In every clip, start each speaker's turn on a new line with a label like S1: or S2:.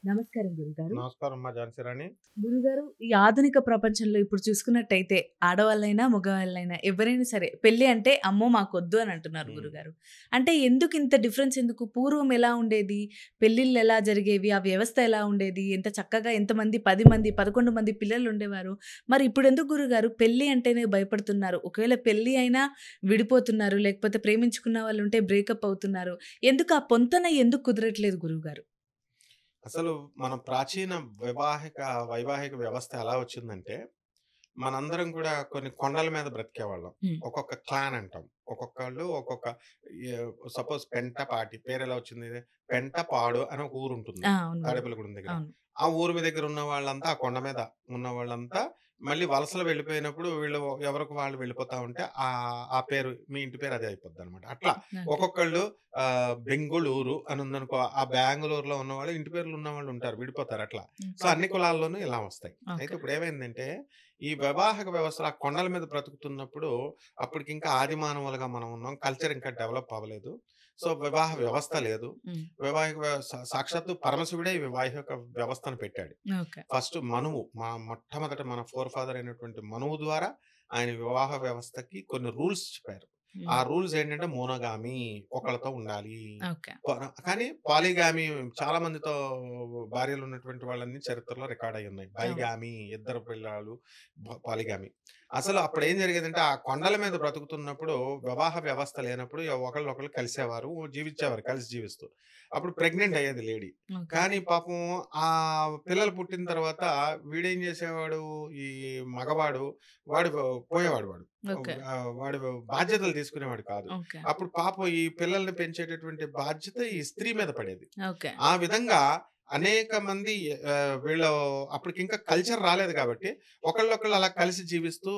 S1: నమస్కారం గురుగారు.
S2: నమస్కారం అమ్మా ఝాన్సీ రాణి.
S1: గురుగారు, ఈ ఆధునిక ప్రపంచంలో ఇప్పుడు చూసుకున్నట్టయితే ఆడవాళ్ళైనా, మగవాళ్ళైనా ఎవరైనా సరే పెళ్లి అంటే అమ్మో మాకొద్దు అని అంటున్నారు
S2: హ్మ్.
S1: గురుగారు. అంటే ఎందుకు ఇంత డిఫరెన్స్ ఎందుకు? పూర్వం ఎలా ఉండేది? పెళ్ళిళ్ళు ఎలా జరిగేవి? ఆ వ్యవస్థ ఎలా ఉండేది? ఎంత చక్కగా ఎంతమంది 10 మంది, 11 మంది పిల్లలు ఉండేవారు. మరి ఇప్పుడెందుకు గురుగారు పెళ్లి అంటేనే భయపడుతున్నారు? ఒకవేళ పెళ్లి అయినా విడిపోతున్నారు. లేకపోతే ప్రేమించుకున్న వాళ్ళుంటే బ్రేకప్ అవుతున్నారు. ఎందుకు ఆ పొంతన ఎందుకు కుదరట్లేదు గురువుగారు?
S2: అసలు మన ప్రాచీన వైవాహిక వ్యవస్థ ఎలా వచ్చిందంటే, మనందరం కూడా కొన్ని కొండల మీద బ్రతికేవాళ్ళం.
S1: హ్మ్.
S2: ఒక్కొక్క క్లాన్ అంటాం. ఒక్కొక్కళ్ళు ఒక్కొక్క సపోజ్ పెంటపాటి పేరెలా వచ్చింది? పెంటపాడు అని ఒక ఊరుంటుంది.
S1: ఆ! అవును గురువు.
S2: తాడేపల్లిగూడెం దగ్గర.
S1: అవును.
S2: ఆ ఊరు దగ్గర ఉన్న వాళ్ళంతా, ఆ కొండ మీద ఉన్న వాళ్ళంతా మళ్ళీ వలసలు వెళ్ళిపోయినప్పుడు వీళ్ళు ఎవరికి వాళ్ళు వెళ్ళిపోతా ఉంటే ఆ పేరు మీ ఇంటి పేరు అదే అయిపోద్దనమాట. అట్లా
S1: ఓకే.
S2: ఒక్కొక్కళ్ళు బెంగుళూరు అని ఉందనుకో, ఆ బెంగుళూరులో ఉన్నవాళ్ళు ఇంటి పేర్లు ఉన్నవాళ్ళు ఉంటారు. విడిపోతారు అట్లా. So,
S1: okay.
S2: అన్ని కులాల్లోనూ ఇలా వస్తాయి. అయితే
S1: ఓకే.
S2: ఇప్పుడేమైందంటే, ఈ వైవాహిక వ్యవస్థలో ఆ కొండల మీద బ్రతుకుతున్నప్పుడు అప్పటికింకా ఆది మానవులుగా మనం ఉన్నాం. కల్చర్ ఇంకా డెవలప్ అవ్వలేదు. సో, వివాహ వ్యవస్థ లేదు.
S1: హ్మ్.
S2: వైవాహిక సాక్షాత్తు పరమశివుడే ఈ వైవాహిక వ్యవస్థను పెట్టాడు.
S1: ఓకే.
S2: ఫస్ట్ మనువు మొట్టమొదట మన ఫోర్ ఫాదర్ అయినటువంటి మనువు ద్వారా ఆయన వివాహ వ్యవస్థకి కొన్ని రూల్స్ చెప్పారు. ఆ
S1: హ్మ్.
S2: రూల్స్ ఏంటంటే మోనోగామి, ఒకళ్ళతో ఉండాలి.
S1: ఓకే.
S2: కానీ పాలిగామి చాలా మందితో భార్యలు ఉన్నటువంటి వాళ్ళన్నీ చరిత్రలో రికార్డ్ అయ్యి ఉన్నాయి.
S1: అవును.
S2: బైగామి, ఇద్దరు పిల్లలు, పాలిగామి. అసలు అప్పుడేం జరిగేదంటే ఆ కొండల మీద బ్రతుకుతున్నప్పుడు వివాహ వ్యవస్థ లేనప్పుడు ఒకళ్ళనొకళ్ళు కలిసేవారు, జీవించేవారు కలిసి జీవిస్తూ. అప్పుడు ప్రెగ్నెంట్ అయ్యేది లేడీ.
S1: ఓకే.
S2: కానీ పాపం ఆ పిల్లలు పుట్టిన తర్వాత వీడేం చేసేవాడు, ఈ మగవాడు వాడు పోయేవాడు వాడు.
S1: ఓకే.
S2: వాడు బాధ్యతలు తీసుకునేవాడు కాదు.
S1: ఓకే.
S2: అప్పుడు పాపం ఈ పిల్లల్ని పెంచేటటువంటి బాధ్యత ఈ స్త్రీ మీద పడేది.
S1: ఓకే.
S2: ఆ విధంగా అనేక మంది వీళ్ళు అప్పటికింకా కల్చర్ రాలేదు కాబట్టి ఒకళ్ళొకళ్ళు అలా కలిసి జీవిస్తూ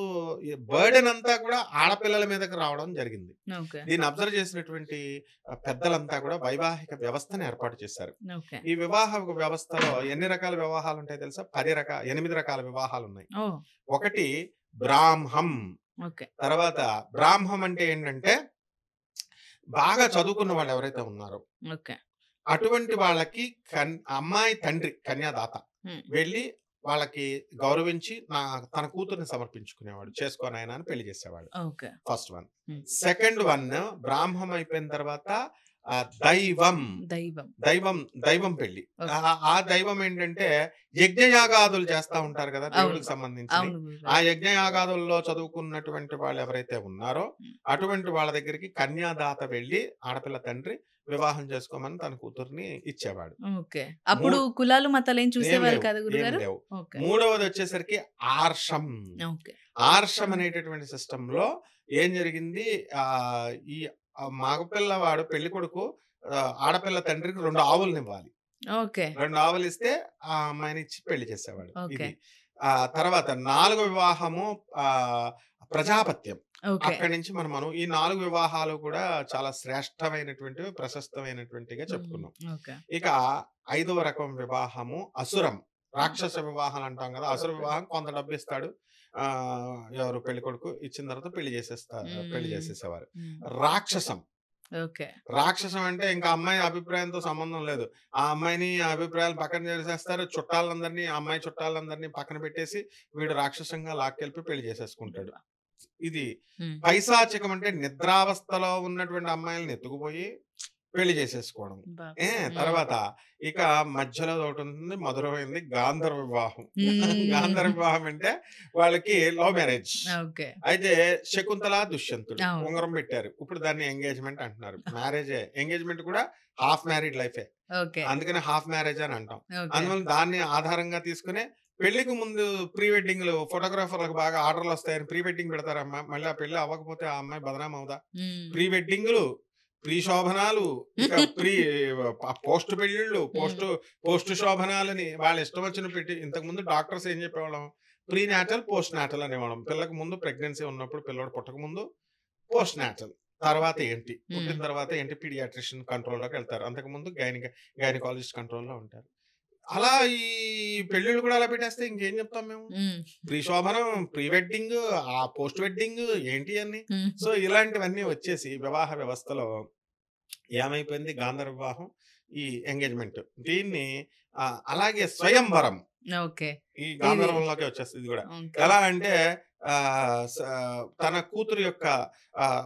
S2: ఈ బర్డెన్ అంతా కూడా ఆడపిల్లల మీదకి రావడం జరిగింది.
S1: ఓకే.
S2: దీన్ని అబ్జర్వ్ చేసినటువంటి పెద్దలంతా కూడా వైవాహిక వ్యవస్థను ఏర్పాటు చేశారు.
S1: ఓకే.
S2: ఈ వివాహ వ్యవస్థలో ఎన్ని రకాల వివాహాలుంటాయో తెలుసా? 8 రకాల వివాహాలున్నాయి.
S1: ఓహ్!
S2: ఒకటి బ్రాహ్మం.
S1: ఓకే.
S2: తర్వాత బ్రాహ్మం అంటే ఏంటంటే, బాగా చదువుకున్న వాళ్ళు ఎవరైతే ఉన్నారో,
S1: ఓకే.
S2: అటువంటి వాళ్ళకి అమ్మాయి తండ్రి కన్యాదాత
S1: హ్మ్.
S2: వెళ్లి వాళ్ళకి గౌరవించి తన కూతుర్ని సమర్పించుకునేవాడు. చేసుకో నాయనా అని పెళ్లి చేసేవాడు.
S1: ఓకే.
S2: First one.
S1: హ్మ్.
S2: సెకండ్ వన్ బ్రాహ్మం అయిపోయిన తర్వాత దైవం.
S1: దైవం.
S2: దైవం దైవం పెళ్లి.
S1: ఓకే.
S2: ఆ దైవం ఏంటంటే యజ్ఞయాగాదులు చేస్తా ఉంటారు కదా!
S1: అవును.
S2: దేవుడికి సంబంధించినయి.
S1: అవును
S2: ఆ
S1: గురుగారు.
S2: యజ్ఞయాగాదుల్లో చదువుకున్నటువంటి వాళ్ళు ఎవరైతే ఉన్నారో, అటువంటి వాళ్ళ దగ్గరికి కన్యాదాత వెళ్లి ఆడపిల్ల తండ్రి వివాహం చేసుకోమని తన కూతుర్ని ఇచ్చేవాడు.
S1: ఓకే.
S2: మూ
S1: అప్పుడు కులాలు, మతాలేం
S2: ఏం
S1: చూసేవారు
S2: లేవు.
S1: కాదా
S2: ఏం
S1: గురుగారు?
S2: లేవు.
S1: ఓకే.
S2: మూడవదొచ్చేసరికి ఆర్షం.
S1: ఓకే.
S2: ఆర్షం అనేటటువంటి సిస్టమ్‌లో ఏం జరిగింది, ఈ మగపిల్లవాడు పెళ్ళికొడుకు ఆడపిల్ల తండ్రికి 2 ఆవులనివ్వాలి.
S1: ఓకే.
S2: 2 ఆవులిస్తే ఆ అమ్మాయినిచ్చి పెళ్లి చేసేవాడు.
S1: ఓకే.
S2: ఇది. తర్వాత 4 వివాహము ప్రజాపత్యం.
S1: ఓకే.
S2: అక్కడి నుంచి మనం ఈ 4 వివాహాలు కూడా చాలా శ్రేష్టమైనటువంటివి, ప్రశస్తమైనటువంటిగా
S1: హ్మ్.
S2: చెప్పుకున్నాం.
S1: ఓకే.
S2: ఇక ఐదవ రకం వివాహము అసురం. రాక్షస వివాహాలు అంటాం కదా! అసుర
S1: ఓకే.
S2: వివాహం కొంత డబ్బిస్తాడు. ఎవరు పెళ్ళికొడుకు ఇచ్చిన తర్వాత పెళ్లి
S1: హ్మ్.
S2: చేసేసేవారు.
S1: హ్మ్.
S2: రాక్షసం.
S1: ఓకే.
S2: రాక్షసం అంటే ఇంకా అమ్మాయి అభిప్రాయంతో సంబంధం లేదు. ఆ అమ్మాయిని ఆ అభిప్రాయాలు పక్కన చేసేస్తారు. చుట్టాలందరిని, ఆ అమ్మాయి చుట్టాలందరిని పక్కన పెట్టేసి వీడు రాక్షసంగా లాక్కెళ్ళిపోయి పెళ్లి చేసేసుకుంటాడు.
S1: అబ్బా!
S2: ఇది
S1: హ్మ్.
S2: పైశాచికం అంటే నిద్రావస్థలో ఉన్నటువంటి అమ్మాయిల్ని ఎత్తుకుపోయి పెళ్లి చేసేసుకోవడం.
S1: బాబోయ్! హ్మ్.
S2: తర్వాత ఇక మధ్యలో ఒకటుంటుంది మధురమైంది గాంధర్వ వివాహం. గాంధర్వ
S1: హ్మ్.
S2: వివాహం అంటే వాళ్ళకి లవ్ మ్యారేజ్.
S1: ఓకే.
S2: అయితే శకుంతల, దుష్యంతుడు
S1: అవును.
S2: ఉంగరం పెట్టారు. ఇప్పుడు దాన్ని ఎంగేజ్‌మెంట్ అంటున్నారు. మ్యారేజే. ఎంగేజ్‌మెంట్ కూడా హాఫ్ మ్యారీడ్ లైఫే.
S1: ఓకే.
S2: అందుకని హాఫ్ మ్యారేజ్ అని అంటాం.
S1: ఓకే.
S2: అందువల్ల దాన్ని ఆధారంగా తీసుకునే పెళ్ళికి ముందు ప్రీ వెడ్డింగ్‌లు ఫోటోగ్రాఫర్‌లకు బాగా ఆర్డర్‌లొస్తాయని ప్రీ వెడ్డింగ్ పెడతారమ్మా. మళ్ళీ ఆ పెళ్లి అవ్వకపోతే ఆ అమ్మాయి బదనాం అవుదా?
S1: హ్మ్.
S2: ప్రీ వెడ్డింగులు, ప్రీ శోభనాలు, ఇక పోస్ట్ పెళ్ళిళ్ళు,
S1: హ్మ్.
S2: పోస్ట్ శోభనాలని వాళ్ళ ఇష్టం వచ్చిన పెట్టి ఇంతకుముందు డాక్టర్స్ ఏం చెప్పేవాళ్ళం? ప్రీ నాటల్, పోస్ట్ నాటల్ అనేవాళ్ళం. పిల్లకి ముందు ప్రెగ్నెన్సీ ఉన్నప్పుడు పిల్లోడు పుట్టకముందు పోస్ట్ నాటల్. తర్వాత ఏంటి?
S1: హ్మ్.
S2: పుట్టిన తర్వాత ఏంటి? పీడియాట్రిషియన్ కంట్రోల్‌లోకెళ్తారు. అంతకుముందు గైనకాలజిస్ట్ కంట్రోల్‌లో ఉంటారు. అలా ఈ పెళ్ళిళ్ళు కూడా అలా పెట్టేస్తే ఇంకేం చెప్తాం మేము?
S1: హ్మ్.
S2: ప్రీ శోభనం, ప్రీ వెడ్డింగ్, ఆ పోస్ట్ వెడ్డింగ్ ఏంటి అన్ని?
S1: హ్మ్.
S2: సో, ఇలాంటివన్నీ వచ్చేసి వివాహ వ్యవస్థలో ఏమైపోయింది గాంధర్వ వివాహం, ఈ ఎంగేజ్‌మెంట్. దీన్ని అలాగే స్వయంవరం
S1: ఓకే.
S2: ఈ
S1: ఇది
S2: గాంధర్వంలోకే వచ్చేస్తుంది ఇది కూడా.
S1: ఓకే.
S2: ఎలా అంటే తన కూతురు యొక్క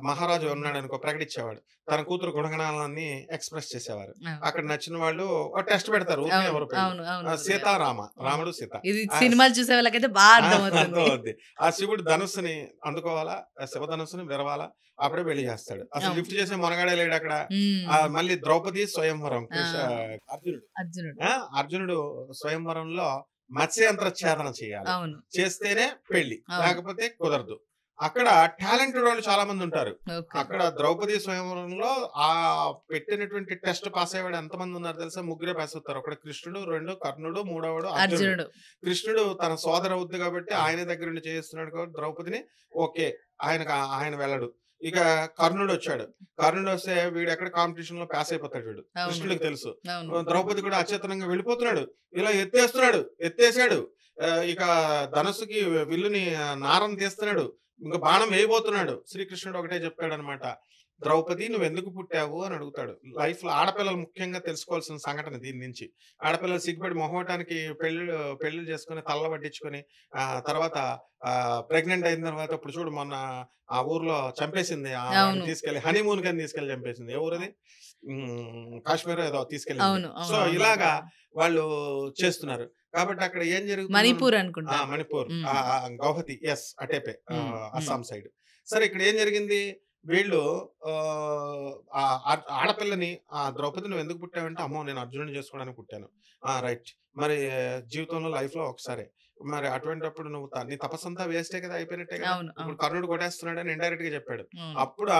S2: మహారాజు ఉన్నాడనుకో ప్రకటించేవాడు. తన కూతురు గుణగణాలన్నీ ఎక్స్‌ప్రెస్ చేసేవారు.
S1: అవును.
S2: అక్కడ నచ్చిన వాళ్ళు ఒక టెస్ట్ పెడతారు. ఊరికనే
S1: అవును.
S2: ఎవరు పెళ్లి.
S1: అవును. అవును గురుగారు.
S2: సీతారామ,
S1: హ్మ్.
S2: రాముడు, సీత.
S1: ఇది
S2: ఆ
S1: సినిమాలు చూసే వాళ్ళకైతే బాగా అర్థమవుతుంది.
S2: అర్థమవుద్ది. ఆ శివుడు ధనుస్సుని అందుకోవాలా, ఆ శివధనుస్సుని విరవాలా, అప్పుడే పెళ్లి చేస్తాడు. అసలు
S1: అవును.
S2: లిఫ్ట్ చేసే మొనగాడే లేడక్కడ.
S1: హ్మ్.
S2: మళ్ళీ ద్రౌపది స్వయంవరం
S1: ఆ!
S2: అర్జునుడు.
S1: అర్జునుడు.
S2: అర్జునుడు స్వయంవరంలో మత్స్యంత్ర ఛేదన చేయాలి.
S1: అవును.
S2: చేస్తేనే పెళ్లి.
S1: అవును.
S2: లేకపోతే కుదరదు. అక్కడ టాలెంటెడ్ వాళ్ళు చాలా మంది ఉంటారు.
S1: ఓకే.
S2: అక్కడ ద్రౌపది స్వయంవరంలో పెట్టినటువంటి టెస్ట్ పాస్ అయ్యేవాడు ఎంతమంది ఉన్నారు తెలుసా? ముగ్గురే పాస్ అవుతారు. ఒకడు కృష్ణుడు, 2 కర్ణుడు, మూడోవాడు అర్జునుడు.
S1: అర్జునుడు.
S2: కృష్ణుడు తన సోదర అవుద్ది కాబట్టి ఆయన దగ్గరుండి చేయిస్తున్నాడు కాబట్టి ద్రౌపదిని ఓకే. ఆయన వెళ్ళడు. ఇక కర్ణుడొచ్చాడు. కర్ణుడొస్తే వీడెక్కడ కాంపిటీషన్‌లో పాస్ అయిపోతాడు వీడు.
S1: అవును.
S2: కృష్ణుడికి తెలుసు.
S1: అవును.
S2: ద్రౌపది కూడా అచేతనంగా వెళ్ళిపోతున్నాడు. ఇలా ఎత్తేస్తున్నాడు. ఎత్తేసాడు. ఇక ధనుస్సుకి విల్లుని నారం తీస్తున్నాడు. ఇంక బాణం వేయబోతున్నాడు. శ్రీకృష్ణుడు ఒకటే చెప్పాడనమాట. "ద్రౌపది నువ్వెందుకు పుట్టావు?" అని అడుగుతాడు. లైఫ్‌లో ఆడపిల్లలు ముఖ్యంగా తెలుసుకోవాల్సిన సంఘటన దీని నుంచి. ఆడపిల్లలు సిగ్గుపడి మొహమాటానికి పెళ్ళిళ్ళు చేసుకొని తలలు పట్టించుకొని తర్వాత ప్రెగ్నెంట్ అయిన తర్వాత ఇప్పుడు చూడు మొన్న ఆ ఊర్లో చంపేసింది. వాడిని
S1: అవును.
S2: తీసుకెళ్ళి హనీమూన్‌కని తీసుకెళ్ళి చంపేసింది. ఏ ఊరది? కాశ్మీరో ఏదో తీసుకెళ్ళింది.
S1: అవును.
S2: సో,
S1: అవునవును.
S2: ఇలాగా వాళ్ళు చేస్తున్నారు. కాబట్టి అక్కడ ఏం జరుగుతుందో
S1: మణిపూర్ అనుకుంటా.
S2: మణిపూర్.
S1: హ్మ్.
S2: గౌహతి. యెస్. అటేపే.
S1: హ్మ్. హ్మ్.
S2: అస్సాం సైడ్. సరే ఇక్కడ ఏం జరిగింది? వీళ్ళు ఆడపిల్లని ద్రౌపది నువ్వెందుకు పుట్టావంటే, అమ్మో! నేను అర్జునుడిని చేసుకోవడానికి పుట్టాను. రైట్. మరి జీవితంలో లైఫ్‌లో ఒకసారే. మరి అటువంటప్పుడు నువ్వు నీ తపస్సంతా వేస్టే కదా! అయిపోయినట్టే కదా!
S1: అవును.
S2: ఇప్పుడు
S1: అవును.
S2: కర్ణుడు కొట్టేస్తున్నాడని ఇండైరెక్ట్‌గా చెప్పాడు.
S1: అవును.
S2: అప్పుడు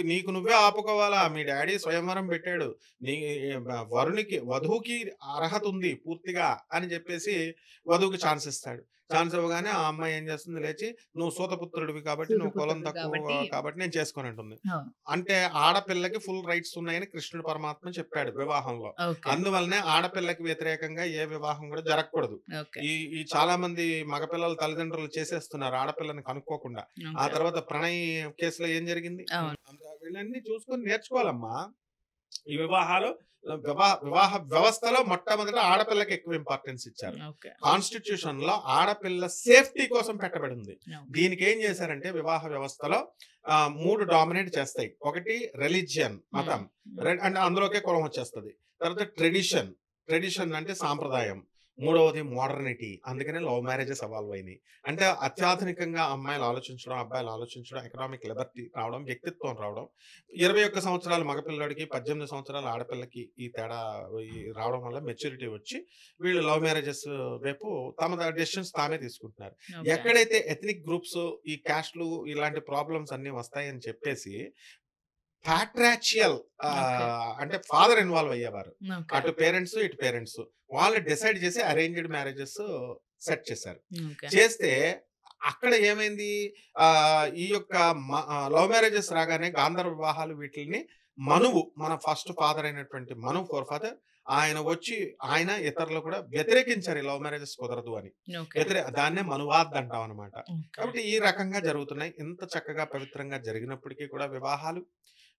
S2: నీకు నువ్వే ఆపుకోవాలా. మీ డ్యాడీ స్వయంవరం పెట్టాడు. నీ వధువుకి అర్హత ఉంది పూర్తిగా అని చెప్పేసి వధువుకి ఛాన్స్ ఇస్తాడు. ఛాన్స్ ఇవ్వగానే ఆ అమ్మాయి ఏం చేస్తుంది లేచి, "నువ్వు సూతపుత్రుడివి కాబట్టి, నువ్వు కులం
S1: సూతపుత్రుడు
S2: తక్కువ
S1: కాబట్టి
S2: కాబట్టి నేను చేసుకోనంటుంది."
S1: అవును.
S2: అంటే ఆడపిల్లకి ఫుల్ రైట్స్ ఉన్నాయని కృష్ణుడు పరమాత్మ చెప్పాడు వివాహంలో.
S1: ఓకే.
S2: అందువల్లనే ఆడపిల్లకి వ్యతిరేకంగా ఏ వివాహం కూడా జరగకూడదు.
S1: ఓకే.
S2: ఈ ఈ చాలా మంది మగపిల్లల తల్లిదండ్రులు చేసేస్తున్నారు ఆడపిల్లని కనుక్కోకుండా. ఆ
S1: ఓకే.
S2: తర్వాత ప్రణయ్ కేసులో ఏం జరిగింది?
S1: అవును.
S2: వీళ్ళన్నీ చూసుకొని నేర్చుకోవాలమ్మా. ఈ వివాహ వ్యవస్థలో మొట్టమొదట ఆడపిల్లకి ఎక్కువ ఇంపార్టెన్స్ ఇచ్చారు.
S1: ఓకే.
S2: కాన్స్టిట్యూషన్‌లో ఆడపిల్ల సేఫ్టీ కోసం పెట్టబడింది.
S1: అవును.
S2: దీనికేం చేశారంటే వివాహ వ్యవస్థలో 3 డామినేట్ చేస్తాయి. ఒకటి రిలిజియన్ మతం.
S1: హ్మ్.
S2: అంటే అందులోకే కులం వచ్చేస్తది. తర్వాత ట్రెడిషన్. ట్రెడిషన్ అంటే సాంప్రదాయం. మూడవది మోడర్నిటీ. అందుకనే లవ్ మ్యారేజెస్ ఎవాల్వ్ అయినాయి. అంటే అత్యాధునికంగా అమ్మాయిలు ఆలోచించడం, అబ్బాయిలు ఆలోచించడం, ఎకనామిక్ లిబర్టీ రావడం, వ్యక్తిత్వం రావడం. 21 సంవత్సరాల మగపిల్లోడికి, 18 సంవత్సరాల ఆడపిల్లకి ఈ తేడా రావడం వల్ల మెచ్యూరిటీ వచ్చి వీళ్ళు లవ్ మ్యారేజెస్ వైపు డెసిషన్స్ తామే తీసుకుంటున్నారు.
S1: ఓకే.
S2: ఎక్కడైతే ఎథ్నిక్ గ్రూప్స్, ఈ క్యాస్ట్‌లు ఇలాంటి ప్రాబ్లమ్స్ అన్నీ వస్తాయని చెప్పేసి పాట్రియార్చియల్
S1: ఓకే.
S2: అంటే ఫాదర్ ఇన్వాల్వ్ అయ్యేవారు.
S1: ఓకే.
S2: అటు పేరెంట్స్, ఇటు పేరెంట్స్. వాళ్ళు డిసైడ్ చేసి అరేంజ్డ్ మ్యారేజెస్ సెట్ చేశారు.
S1: ఓకే.
S2: చేస్తే అక్కడ ఏమైంది? ఈ యొక్క లవ్ మ్యారేజెస్ రాగానే గాంధర్వ వివాహాలు వీటిల్ని మనువు మన ఫస్ట్ ఫాదర్ అయినటువంటి మనువు ఫోర్ ఫాదర్ ఆయన ఇతరులు కూడా వ్యతిరేకించారు ఈ లవ్ మ్యారేజెస్ కుదరదు అని.
S1: ఓకే.
S2: దాన్నే మనువాద్ అంటాం అన్నమాట.
S1: ఓకే.
S2: కాబట్టి ఈ రకంగా జరుగుతున్నాయి. ఇంత చక్కగా పవిత్రంగా జరిగినప్పటికీ కూడా వివాహాలు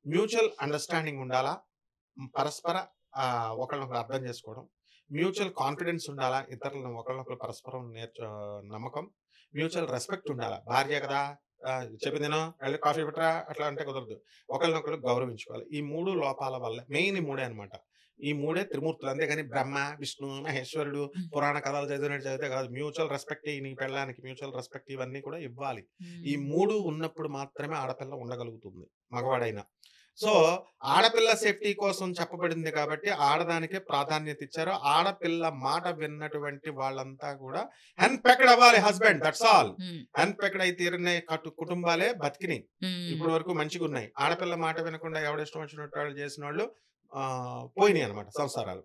S2: మ్యూచువల్ అండర్‌స్టాండింగ్ ఉండాలా? పరస్పర ఒకళ్ళనొకళ్ళు అర్థం చేసుకోవడం. మ్యూచువల్ కాన్ఫిడెన్స్ ఉండాలా? ఇతరులను ఒకళ్ళనొకళ్ళు పరస్పరం నమ్మకం. మ్యూచువల్ రెస్పెక్ట్ ఉండాలా? భార్య కదా! చెప్పిందిను ఎళ్లి కాఫీ పట్టరా అట్లా అంటే కుదరదు. ఒకళ్ళనొకళ్ళు గౌరవించుకోవాలి. ఈ 3 లోపాల వల్ల మెయిన్ ఈ మూడే అన్నమాట. ఈ మూడే త్రిమూర్తులు. అంతేగాని బ్రహ్మ, విష్ణు, మహేశ్వరుడు పురాణ కథలు చదివినట్టు చదివితే కాదు. మ్యూచువల్ రెస్పెక్ట్ నీ పెళ్ళానికి మ్యూచువల్ రెస్పెక్ట్ ఇవన్నీ కూడా ఇవ్వాలి. ఈ 3 ఉన్నప్పుడు మాత్రమే ఆడపిల్ల ఉండగలుగుతుంది. మగవాడైనా. సో, ఆడపిల్ల సేఫ్టీ కోసం చెప్పబడింది కాబట్టి ఆడదానికే ప్రాధాన్యత ఇచ్చారు. ఆడపిల్ల మాట విన్నటువంటి వాళ్ళంతా కూడా హ్యాండ్‌పెక్డ్ అవ్వాలి హస్బెండ్ దట్స్ ఆల్.
S1: హ్మ్.
S2: హ్యాండ్‌పెక్డ్ అయి తీరిన కుటుంబాలే బతికినాయి.
S1: హ్మ్.
S2: ఇప్పటి వరకు మంచిగున్నాయి. ఆడపిల్ల మాట వినకుండా ఎవడిష్టం వచ్చినట్టు వాళ్ళు చేసినోళ్ళు పోయినాయి అన్నమాట సంసారాలు.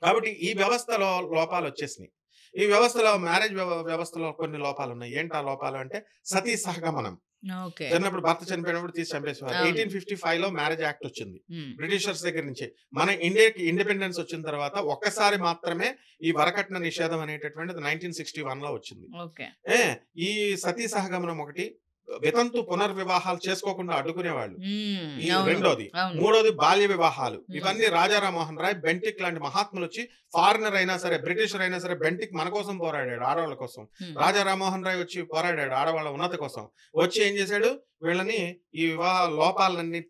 S2: కాబట్టి ఈ వ్యవస్థలో లోపాలొచ్చేసినాయి. ఈ వ్యవస్థలో మ్యారేజ్ వ్యవస్థలో కొన్ని లోపాలున్నాయి. ఏంటి ఆ లోపాలు అంటే సతీ సహగమనం.
S1: ఓకే.
S2: చిన్నప్పుడు భర్త చనిపోయినప్పుడు తీసి చంపేసేవారు.
S1: అవును.
S2: 1855లో మ్యారేజ్ యాక్ట్ వచ్చింది.
S1: హ్మ్.
S2: బ్రిటిషర్స్ దగ్గర నుంచి. మన ఇండియాకి ఇండిపెండెన్స్ వచ్చిన తర్వాత ఒక్కసారి మాత్రమే ఈ వరకట్న నిషేధం అనేటటువంటిది 1961లో వచ్చింది.
S1: ఓకే.
S2: ఈ సతీ సహగమనం ఒకటి. వితంతు పునర్వివాహాలు చేసుకోకుండా అడ్డుకునేవాళ్ళు. ఈ
S1: అవును
S2: రెండోది.
S1: అవును
S2: మూడోది బాల్య వివాహాలు. ఇవన్నీ రాజా రామ్మోహన్ రాయ్, బెంటిక్ లాంటి మహాత్ములు వచ్చి, ఫారినర్ అయినా సరే, బ్రిటిషర్ అయినా సరే, బెంటిక్ మన కోసం పోరాడాడు, ఆడవాళ్ళ కోసం. రాజా రామ్మోహన్ రాయ్ వచ్చి పోరాడాడు ఆడవాళ్ళ ఉన్నతి కోసం. వచ్చి ఏం చేశాడు, వీళ్ళని ఈ వివాహ లోపాలన్నీ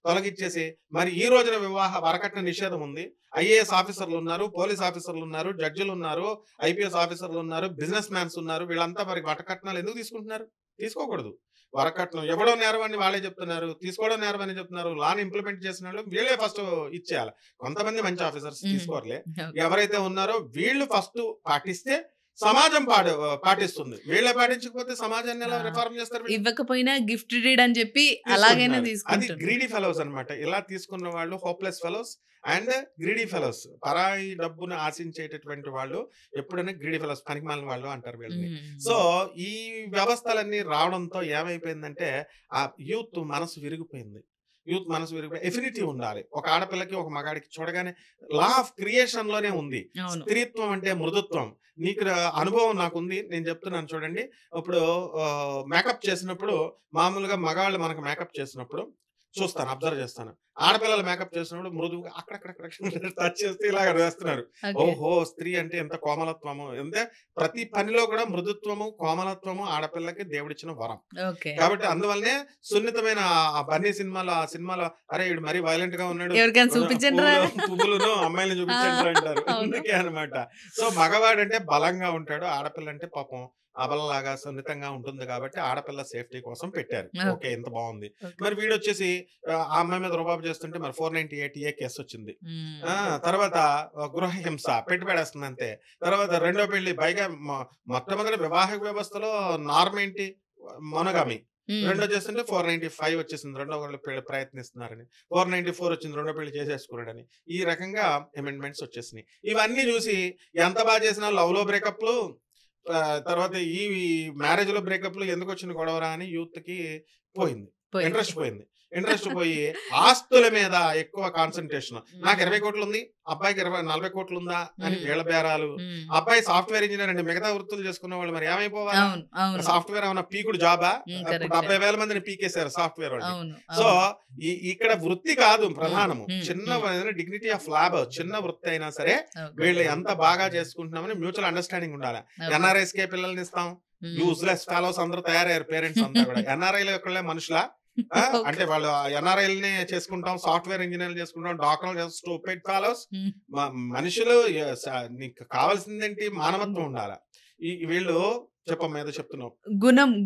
S2: తొలగించేసి మరి ఈ రోజున వివాహ వరకట్న నిషేధం ఉంది. ఐఏఎస్ ఆఫీసర్లు ఉన్నారు, పోలీస్ ఆఫీసర్లు ఉన్నారు, జడ్జిలు ఉన్నారు, ఐపీఎస్ ఆఫీసర్లు ఉన్నారు, బిజినెస్ మ్యాన్స్ ఉన్నారు. వీళ్ళంతా మరి వరకట్నాలు ఎందుకు తీసుకుంటున్నారు? తీసుకోకూడదు. వరకట్నం ఎవడో నేరం అని వాళ్ళే చెప్తున్నారు, తీసుకోవడం నేరం అని చెప్తున్నారు. లాని ఇంప్లిమెంట్ చేసిన వాళ్ళు వీళ్ళే ఫస్ట్ ఇచ్చేయాలి. కొంతమంది మంచి ఆఫీసర్స్ తీసుకోరలే. ఎవరైతే ఉన్నారో వీళ్ళు ఫస్ట్ పాటిస్తే సమాజం పాటిస్తుంది. వీళ్ళే పాటించకపోతే సమాజాన్ని ఎలా రిఫార్మ్ చేస్తారు?
S1: ఇవ్వకపోయినా గిఫ్ట్ డీడ్ అని చెప్పి అలాగైనా
S2: అది
S1: తీసుకుంటారు.
S2: గ్రీడీ ఫెలోస్ అన్నమాట. ఇలా తీసుకున్న వాళ్ళు hopeless fellows and greedy fellows. పరాయి డబ్బును ఆశించేటటువంటి వాళ్ళు ఎప్పుడైనా గ్రీడీ ఫెలోస్, పనికిమాలిన వాళ్ళు అంటారు వీళ్ళని. సో ఈ వ్యవస్థలన్నీ రావడంతో ఏమైపోయిందంటే ఆ యూత్ మనసు విరిగిపోయింది. ఎఫినిటీ ఉండాలి. ఒక ఆడపిల్లకి ఒక మగాడికి చూడగానే లా ఆఫ్ క్రియేషన్ లోనే ఉంది. స్త్రీత్వం అంటే మృదుత్వం. నీకు అనుభవం నాకుంది, నేను చెప్తున్నాను చూడండి. ఇప్పుడు మేకప్ చేసినప్పుడు మామూలుగా మగాళ్ళు మనకు మేకప్ చేసినప్పుడు చూస్తాను, అబ్జర్వ్ చేస్తాను. ఆడపిల్లలు మేకప్ చేసినప్పుడు మృదువుగా అక్కడక్కడ టచ్ చేస్తే ఇలాగ వేస్తున్నారు. ఓహో, స్త్రీ అంటే ఎంత కోమలత్వము! అంటే ప్రతి పనిలో కూడా మృదుత్వము, కోమలత్వము ఆడపిల్లకి దేవుడిచ్చిన వరం. కాబట్టి అందువల్లనే సున్నితమైన ఆ బన్నీ సినిమాలో అరే వీడు మరీ వైలెంట్ గా ఉన్నాడు, పువ్వులను అమ్మాయిలను చూపించండి అంటారు. అందుకే అనమాట. సో మగవాడు అంటే బలంగా ఉంటాడు, ఆడపిల్ల అంటే పాపం అబలలాగా సున్నితంగా ఉంటుంది. కాబట్టి ఆడపిల్ల సేఫ్టీ కోసం పెట్టారు. ఓకే, ఎంత బాగుంది. మరి వీడు వచ్చేసి ఆ అమ్మాయి మీద రుబాబు చేస్తుంటే మరి 498A కేసు వచ్చింది. తర్వాత గృహహింస పెట్టుబడేస్తుంది అంతే. తర్వాత రెండో పెళ్లి, పైగా మొట్టమొదటి వివాహిక వ్యవస్థలో నార్మ్ ఏంటి? మొనోగామి. రెండో చేస్తుంటే 495 వచ్చేసింది, రెండో పెళ్లి ప్రయత్నిస్తున్నారని. 494 వచ్చింది, రెండో పెళ్లి చేసేసుకున్నాడని. ఈ రకంగా అమెండ్మెంట్స్ వచ్చేసినాయి. ఇవన్నీ చూసి ఎంత బాగా చేసినా లవ్ లో బ్రేకప్లు, తర్వాత ఈ మ్యారేజ్ లో బ్రేకప్లు ఎందుకు వచ్చిన గొడవరా అని యూత్ కి ఇంట్రెస్ట్ పోయి ఆస్తుల మీద ఎక్కువ కాన్సన్ట్రేషన్. నాకు 20 కోట్లు ఉంది, అబ్బాయికి 40 కోట్లు ఉందా అని వీళ్ళ బేరాలు. అబ్బాయి సాఫ్ట్వేర్ ఇంజనీర్ అండి, మిగతా వృత్తులు చేసుకున్న వాళ్ళు మరి ఏమైపోవాలి? సాఫ్ట్వేర్ ఏమన్నా పీకుడు జాబా? 70,000 మందిని పీకేశారు సాఫ్ట్వేర్ వాళ్ళు. సో ఇక్కడ వృత్తి కాదు ప్రధానము, చిన్న డిగ్నిటీ ఆఫ్ లాబ్, చిన్న వృత్తి అయినా సరే వీళ్ళు ఎంత బాగా చేసుకుంటున్నామని మ్యూచువల్ అండర్స్టాండింగ్ ఉండాలి. ఎన్ఆర్ఐస్కే పిల్లల్ని ఇస్తాం, యూజ్లెస్ ఫెలోస్ అందరూ తయారయ్యారు. పేరెంట్స్ అంతా కూడా ఎన్ఆర్ఐలు ఒకళ్ళే మనుషులా? అంటే వాళ్ళు ఎన్ఆర్ఐల్ని చేసుకుంటాం, సాఫ్ట్వేర్ ఇంజనీర్లు చేసుకుంటాం, డాక్టర్లు స్టూపిడ్ ఫెలోస్. మనుషులు నీకు కావాల్సిందేంటి? మానవత్వం ఉండాలి. వీళ్ళు చెప్పమ్మా, ఏదో చెప్తున్నావు.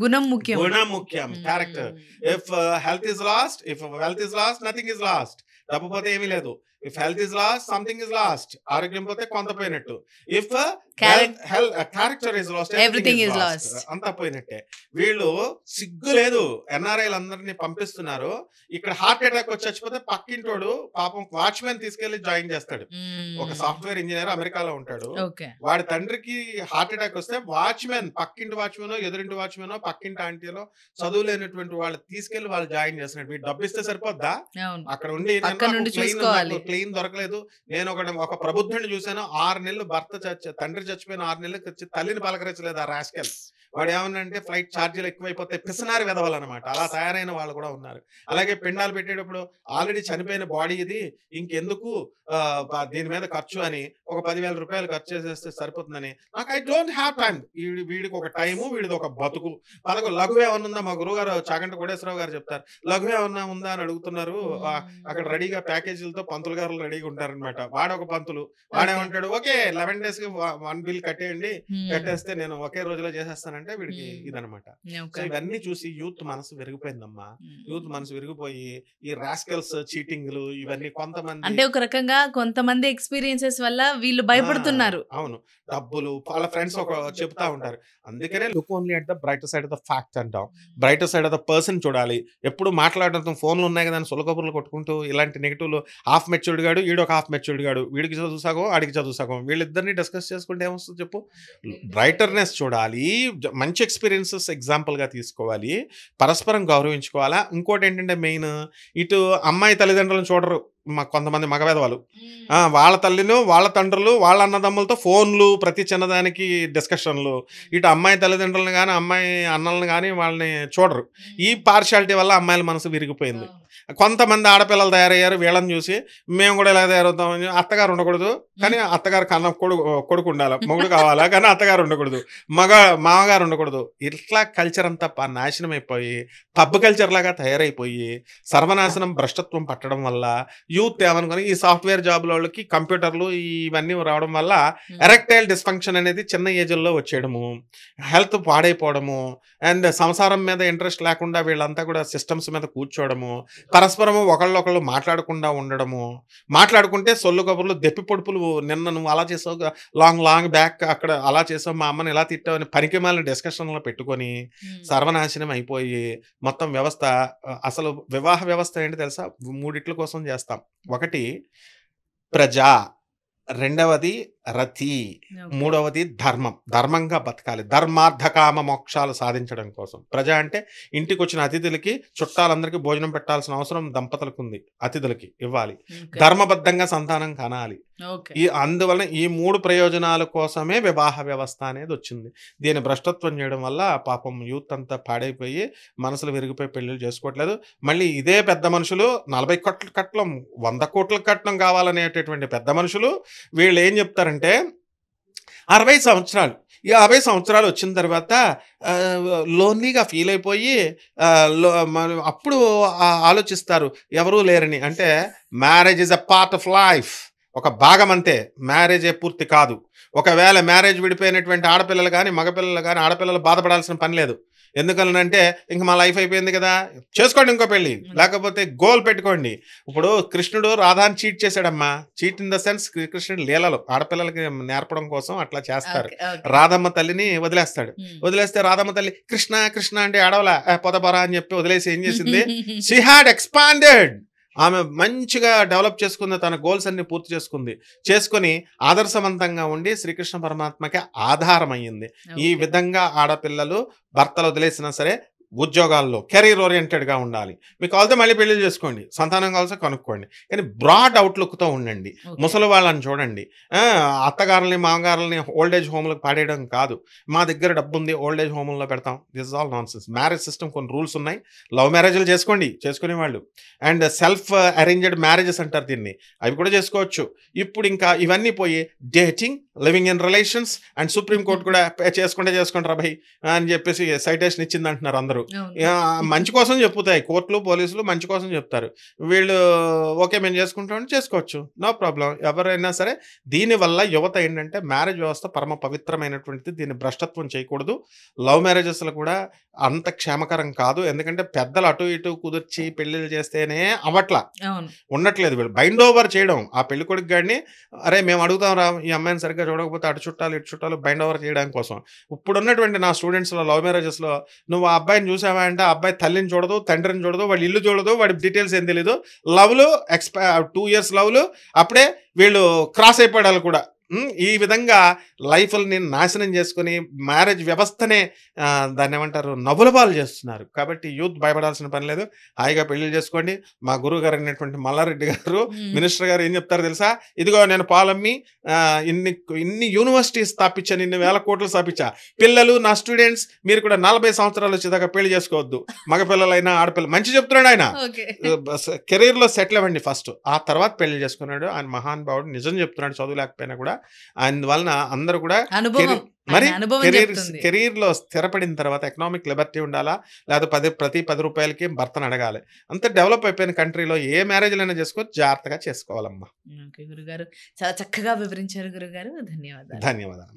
S1: గుణం ముఖ్యం.
S2: Character. If health is last, if wealth is last, nothing is last. డబ్బు పోతే ఏమీ లేదు. If health is last, something is last. ఆరోగ్యం పోతే కొంత పోయినట్టు. If character is last, everything is last. అంతా పోయినట్టే. వీళ్ళు సిగ్గు లేదు, ఎన్ఆర్ఐలు అందరినీ పంపిస్తున్నారు. ఇక్కడ హార్ట్ అటాక్ వచ్చి చచ్చిపోతే పక్కింటోడు పాపం వాచ్మెన్ తీసుకెళ్లి జాయిన్ చేస్తాడు. ఒక సాఫ్ట్వేర్ ఇంజనీర్ అమెరికాలో ఉంటాడు, వాడి తండ్రికి హార్ట్ అటాక్ వస్తే వాచ్మెన్, పక్కింటి వాచ్మెనో, ఎదురింటి వాచ్మెనో, పక్కింటి ఆంటీలో చదువు లేనటువంటి వాళ్ళు తీసుకెళ్లి వాళ్ళు జాయిన్ చేస్తున్నాడు. వీడు డబ్బు ఇస్తే సరిపోద్దా? అక్కడ ఉండి క్లీన్ దొరకలేదు. నేను ఒక ప్రబుద్ధుడిని చూశాను, 6 నెలలు తండ్రి చచ్చిపోయిన 6 నెలలకు తల్లిని పలకరించలేదు ఆ రాస్కెల్. వాడు ఏమన్నంటే ఫ్లైట్ ఛార్జీలు ఎక్కువైపోతే పిసనారి వెదవాలన్నమాట. అలా తయారైన వాళ్ళు కూడా ఉన్నారు. అలాగే పిండాలు పెట్టేటప్పుడు ఆల్రెడీ చనిపోయిన బాడీ ఇది, ఇంకెందుకు దీని మీద ఖర్చు అని ఒక 10,000 రూపాయలు ఖర్చు చేసేస్తే సరిపోతుందని. నాకు ఐ డోంట్ హ్యావ్ టైం. వీడికి ఒక టైము, వీడిది ఒక బతుకు. లఘు ఏమన్నా ఉందా? మా గురువు గారు చాగంటి కోటేశ్వరరావు గారు చెప్తారు, లఘు ఏమన్నా ఉందా అని అడుగుతున్నారు. అక్కడ రెడీగా ప్యాకేజీలతో పంతులు గారు రెడీగా ఉంటారనమాట. వాడు ఒక పంతులు, వాడేమంటాడు, ఓకే 11 days కి 1 బిల్ కట్టేయండి, కట్టేస్తే నేను ఒకే రోజులో చేసేస్తానంటే వీడికి ఇదనమాట. సో ఇవన్నీ చూసి యూత్ మనసు విరిగిపోయిందమ్మా. యూత్ మనసు విరిగిపోయి ఈ రాస్కెల్స్, చీటింగ్లు ఇవన్నీ కొంతమంది,
S1: అంటే ఒక రకంగా కొంతమంది ఎక్స్పీరియన్సెస్ వల్ల వీళ్ళు భయపడుతున్నారు.
S2: అవును, డబ్బులు వాళ్ళ ఫ్రెండ్స్ చెప్తా ఉంటారు. అందుకనే look only at the brighter side of the fact అంటాం. Brighter side of the person చూడాలి. ఎప్పుడు మాట్లాడటం ఫోన్లు ఉన్నాయి కదా అని సులకబుర్లు కొట్టుకుంటూ ఇలాంటి నెగిటివ్లు, హాఫ్ మెచ్యూర్డ్ గాడు, ఈడు ఒక హాఫ్ మెచ్యూర్డ్ గాడు, వీడికి చదువు సగం, ఆడికి చదువు సగం, వీళ్ళిద్దరిని డిస్కస్ చేసుకుంటే ఏమొస్తుంది చెప్పు? బ్రైటర్నెస్ చూడాలి, మంచి ఎక్స్పీరియన్సెస్ ఎగ్జాంపుల్ గా తీసుకోవాలి, పరస్పరం గౌరవించుకోవాలా. ఇంకోటి ఏంటంటే మెయిన్, ఇటు అమ్మాయి తల్లిదండ్రులను చూడరు, కొంతమంది మగవెధవలు. వాళ్ళ తల్లిను, వాళ్ళ తండ్రులు, వాళ్ళ అన్నదమ్ములతో ఫోన్లు, ప్రతి చిన్నదానికి డిస్కషన్‌లు. ఇటు అమ్మాయి తల్లిదండ్రులను గాని, అమ్మాయి అన్నలను గాని వాళ్ళని చూడరు. ఈ పార్షియాలిటీ వల్ల అమ్మాయిల మనసు విరిగిపోయింది. కొంతమంది ఆడపిల్లలు తయారయ్యారు. వీళ్ళని చూసి మేము కూడా ఇలా తయారవుతామని. అత్తగారు ఉండకూడదు, కానీ అత్తగారు కన్న కొడుకు ఉండాలి. మొగుడు కావాలా, కానీ అత్తగారు ఉండకూడదు. మామగారు ఉండకూడదు. ఇట్లా కల్చర్ అంతా నాశనం అయిపోయి పబ్ కల్చర్ లాగా తయారైపోయి సర్వనాశనం, భ్రష్టత్వం పట్టడం వల్ల యూత్ ఏమనుకొని ఈ సాఫ్ట్వేర్ జాబ్ వాళ్ళకి కంప్యూటర్లు ఇవన్నీ రావడం వల్ల ఎరెక్టైల్ డిస్ఫంక్షన్ అనేది చిన్న ఏజ్లో వచ్చేయడము, హెల్త్ పాడైపోవడము, అండ్ సంసారం మీద ఇంట్రెస్ట్ లేకుండా వీళ్ళంతా కూడా సిస్టమ్స్ మీద కూర్చోవడము, పరస్పరము ఒకళ్ళొకళ్ళు మాట్లాడకుండా ఉండడము, మాట్లాడుకుంటే సొల్లు కబుర్లు, దెప్పి పొడుపులు, నిన్న నువ్వు అలా చేసావు, లాంగ్ బ్యాక్ అక్కడ అలా చేసావు, మా అమ్మని ఎలా తిట్టావు అని పనికిమాలిన డిస్కషన్లో పెట్టుకొని సర్వనాశనం అయిపోయి మొత్తం వ్యవస్థ. అసలు వివాహ వ్యవస్థ ఏంటి తెలుసా? మూడిట్ల కోసం చేస్తాం. ఒకటి ప్రజా, రెండవది రతి, మూడవది ధర్మం. ధర్మంగా బతకాలి, ధర్మార్థ కామ మోక్షాలు సాధించడం కోసం. ప్రజ అంటే ఇంటికి వచ్చిన అతిథులకి, చుట్టాలందరికీ భోజనం పెట్టాల్సిన అవసరం దంపతులకు ఉంది, అతిథులకి ఇవ్వాలి. ధర్మబద్ధంగా సంతానం కనాలి. అందువలన ఈ 3 ప్రయోజనాల కోసమే వివాహ వ్యవస్థ అనేది వచ్చింది. దీని భ్రష్టత్వం చేయడం వల్ల పాపం యూత్ అంతా పాడైపోయి మనసులు విరిగిపోయి పెళ్లిళ్ళు చేసుకోవట్లేదు. మళ్ళీ ఇదే పెద్ద మనుషులు 40 కోట్ల కట్నం, 100 కోట్ల కట్నం కావాలనేటటువంటి పెద్ద మనుషులు వీళ్ళు ఏం చెప్తారంటే 60 సంవత్సరాలు, 50 సంవత్సరాలు వచ్చిన తర్వాత లోన్లీగా ఫీల్ అయిపోయి అప్పుడు ఆలోచిస్తారు ఎవరూ లేరని. అంటే marriage is a part of life, ఒక భాగం అంతే, మ్యారేజ్ పూర్తి కాదు. ఒకవేళ మ్యారేజ్ విడిపోయినటువంటి ఆడపిల్లలు కానీ మగపిల్లలు కానీ ఆడపిల్లలు బాధపడాల్సిన పని లేదు. ఎందుకనంటే ఇంక మా లైఫ్ అయిపోయింది కదా, చేసుకోండి ఇంకో పెళ్ళి, లేకపోతే గోల్ పెట్టుకోండి. ఇప్పుడు కృష్ణుడు రాధాని చీట్ చేశాడమ్మా. చీట్ ఇన్ ద సెన్స్ కృష్ణుడు లీలలు ఆడపిల్లలకి నేర్పడం కోసం అట్లా చేస్తారు. రాధమ్మ తల్లిని వదిలేస్తే రాధమ్మ తల్లి కృష్ణ కృష్ణ అంటే ఆడవలా పొదబరా అని చెప్పి వదిలేసి ఏం చేసింది? She had expanded. ఆమె మంచిగా డెవలప్ చేసుకుంది, తన గోల్స్ అన్ని పూర్తి చేసుకొని ఆదర్శవంతంగా ఉండి శ్రీకృష్ణ పరమాత్మకి ఆధారమయ్యింది. ఈ విధంగా ఆడపిల్లలు భర్తలు వదిలేసినా సరే ఉద్యోగాల్లో కెరీర్ ఓరియంటెడ్గా ఉండాలి. మీకు కావాలితే మళ్ళీ పెళ్లి చేసుకోండి, సంతానం కావాల్సి కనుక్కోండి, కానీ బ్రాడ్ అవుట్లుక్తో ఉండండి. ముసలి వాళ్ళని చూడండి, అత్తగారులని మామగారులని ఓల్డేజ్ హోమ్లకు పాడేయడం కాదు. మా దగ్గర డబ్బు ఉంది ఓల్డేజ్ హోమ్లో పెడతాం, this is all non sense. Marriage system కొన్ని రూల్స్ ఉన్నాయి. లవ్ మ్యారేజ్లు చేసుకునే వాళ్ళు, అండ్ సెల్ఫ్ అరేంజ్డ్ మ్యారేజెస్ అంటారు దీన్ని, అవి కూడా చేసుకోవచ్చు. ఇప్పుడు ఇంకా ఇవన్నీ పోయి dating, living in relations, and supreme court కూడా చేసుకుంటారా భయ్ అని చెప్పేసి సైటేషన్ ఇచ్చింది అంటున్నారు అందరూ. మంచి కోసం చెప్పుతాయి కోర్టులు, పోలీసులు మంచి కోసం చెప్తారు. వీళ్ళు ఓకే మేము చేసుకుంటామని చేసుకోవచ్చు, నో ప్రాబ్లం. ఎవరైనా సరే దీనివల్ల యువత ఏంటంటే మ్యారేజ్ వ్యవస్థ పరమ పవిత్రమైనటువంటిది, దీన్ని భ్రష్టత్వం చేయకూడదు. లవ్ మ్యారేజెస్లు కూడా అంత క్షేమకరం కాదు. ఎందుకంటే పెద్దలు అటు ఇటు కుదిర్చి పెళ్లిళ్ళు చేస్తేనే ఉండట్లేదు. వీళ్ళు బైండ్ ఓవర్ చేయడం ఆ పెళ్లి కొడుకు గాడిని, అరే మేము అడుగుతాం రా ఈ అమ్మాయిని సరిగ్గా చూడకపోతే అటు చుట్టాలు ఇటు చుట్టాలు బైండ్ ఓవర్ చేయడానికి కోసం. ఇప్పుడు ఉన్నటువంటి నా స్టూడెంట్స్లో లవ్ మ్యారేజెస్లో నువ్వు ఆ అబ్బాయిని చూసావా అంటే ఆ అబ్బాయి తల్లిని చూడదు, తండ్రిని చూడదు, వాడి ఇల్లు చూడదు, వాడి డీటెయిల్స్ ఏం తెలీదు. లవ్లు 2 years లవ్లు అప్పుడే వీళ్ళు క్రాస్ అయిపోయాడు కూడా. ఈ విధంగా లైఫ్ని నాశనం చేసుకుని మ్యారేజ్ వ్యవస్థనే దాన్ని ఏమంటారు నవ్వుల పాలు చేస్తున్నారు. కాబట్టి యూత్ భయపడాల్సిన పని లేదు, హాయిగా పెళ్లిళ్ళు చేసుకోండి. మా గురువు గారు అయినటువంటి మల్లారెడ్డి గారు మినిస్టర్ గారు ఏం చెప్తారు తెలుసా? ఇదిగో నేను పాలమ్మి ఇన్ని యూనివర్సిటీస్ స్థాపించాను, ఇన్ని వేల కోట్లు స్థాపించా, పిల్లలు నా స్టూడెంట్స్ మీరు కూడా 40 సంవత్సరాలు వచ్చేదాకా పెళ్లి చేసుకోవద్దు, మగపిల్లలైనా ఆడపిల్లలు. మంచి చెప్తున్నాడు ఆయన. కెరీర్లో సెటిల్ అవ్వండి ఫస్ట్, ఆ తర్వాత పెళ్లి చేసుకున్నాడు. ఆయన మహానుభావుడు, నిజం చెప్తున్నాడు, చదువు లేకపోయినా కూడా. అందువలన అందరూ కూడా మరి కెరీర్లో స్థిరపడిన తర్వాత ఎకనామిక్ లిబర్టీ ఉండాలా, లేదా ప్రతి 10 రూపాయలకి భర్తను అడగాలి. అంత డెవలప్ అయిపోయిన కంట్రీలో ఏ మ్యారేజ్లైనా చేసుకోవచ్చు, జాగ్రత్తగా చేసుకోవాలమ్మా.
S1: గురుగారు చాలా చక్కగా వివరించారు గురుగారు. ధన్యవాదాలు.